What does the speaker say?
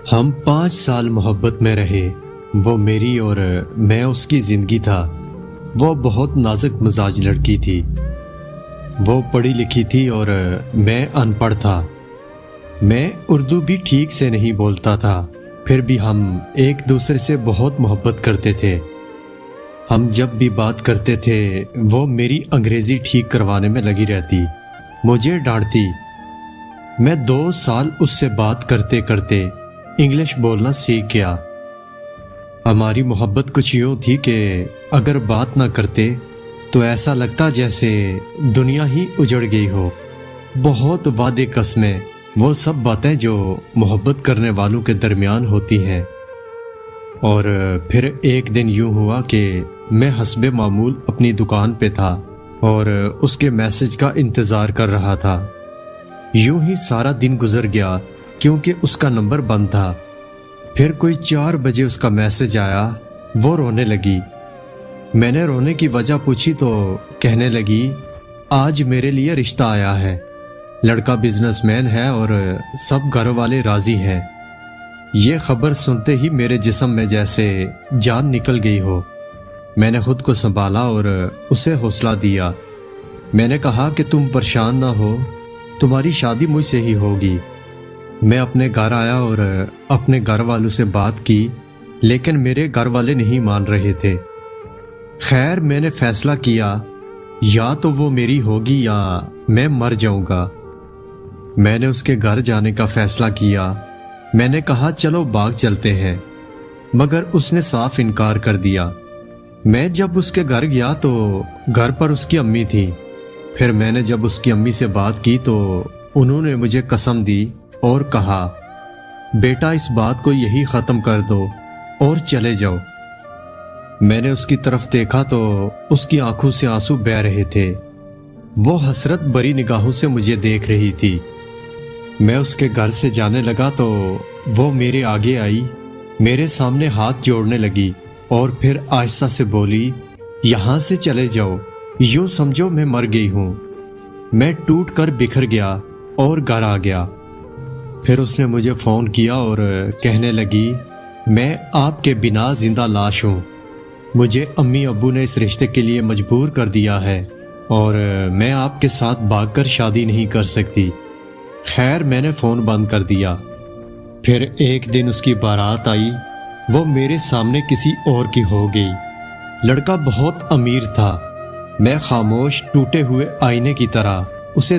ہم 5 سال محبت میں رہے۔ وہ میری اور میں اس کی زندگی تھا۔ وہ بہت نازک مزاج لڑکی تھی۔ وہ پڑھی لکھی تھی اور میں ان پڑھ تھا۔ میں اردو بھی ٹھیک سے نہیں بولتا تھا، پھر بھی ہم ایک دوسرے سے بہت محبت کرتے تھے۔ ہم جب بھی بات کرتے تھے وہ میری انگریزی ٹھیک کروانے میں لگی رہتی، مجھے ڈانٹتی۔ میں 2 سال اس سے بات کرتے کرتے انگلش بولنا سیکھ گیا۔ ہماری محبت کچھ یوں تھی کہ اگر بات نہ کرتے تو ایسا لگتا جیسے دنیا ہی اجڑ گئی ہو۔ بہت وعدے قسمیں، وہ سب باتیں جو محبت کرنے والوں کے درمیان ہوتی ہیں۔ اور پھر ایک دن یوں ہوا کہ میں حسب معمول اپنی دکان پہ تھا اور اس کے میسج کا انتظار کر رہا تھا۔ یوں ہی سارا دن گزر گیا کیونکہ اس کا نمبر بند تھا۔ پھر کوئی 4 بجے اس کا میسج آیا۔ وہ رونے لگی۔ میں نے رونے کی وجہ پوچھی تو کہنے لگی، آج میرے لیے رشتہ آیا ہے، لڑکا بزنس مین ہے اور سب گھر والے راضی ہیں۔ یہ خبر سنتے ہی میرے جسم میں جیسے جان نکل گئی ہو۔ میں نے خود کو سنبھالا اور اسے حوصلہ دیا۔ میں نے کہا کہ تم پریشان نہ ہو، تمہاری شادی مجھ سے ہی ہوگی۔ میں اپنے گھر آیا اور اپنے گھر والوں سے بات کی، لیکن میرے گھر والے نہیں مان رہے تھے۔ خیر میں نے فیصلہ کیا، یا تو وہ میری ہوگی یا میں مر جاؤں گا۔ میں نے اس کے گھر جانے کا فیصلہ کیا۔ میں نے کہا چلو باغ چلتے ہیں، مگر اس نے صاف انکار کر دیا۔ میں جب اس کے گھر گیا تو گھر پر اس کی امی تھی۔ پھر میں نے جب اس کی امی سے بات کی تو انہوں نے مجھے قسم دی اور کہا، بیٹا اس بات کو یہی ختم کر دو اور چلے جاؤ۔ میں نے اس کی طرف دیکھا تو اس کی آنکھوں سے آنسو بہہ رہے تھے۔ وہ حسرت بری نگاہوں سے مجھے دیکھ رہی تھی۔ میں اس کے گھر سے جانے لگا تو وہ میرے آگے آئی، میرے سامنے ہاتھ جوڑنے لگی اور پھر آہستہ سے بولی، یہاں سے چلے جاؤ، یوں سمجھو میں مر گئی ہوں۔ میں ٹوٹ کر بکھر گیا اور گھر آ گیا۔ پھر اس نے مجھے فون کیا اور کہنے لگی، میں آپ کے بنا زندہ لاش ہوں، مجھے امی ابو نے اس رشتے کے لیے مجبور کر دیا ہے اور میں آپ کے ساتھ بھاگ کر شادی نہیں کر سکتی۔ خیر میں نے فون بند کر دیا۔ پھر ایک دن اس کی بارات آئی، وہ میرے سامنے کسی اور کی ہو گئی۔ لڑکا بہت امیر تھا۔ میں خاموش ٹوٹے ہوئے آئینے کی طرح اسے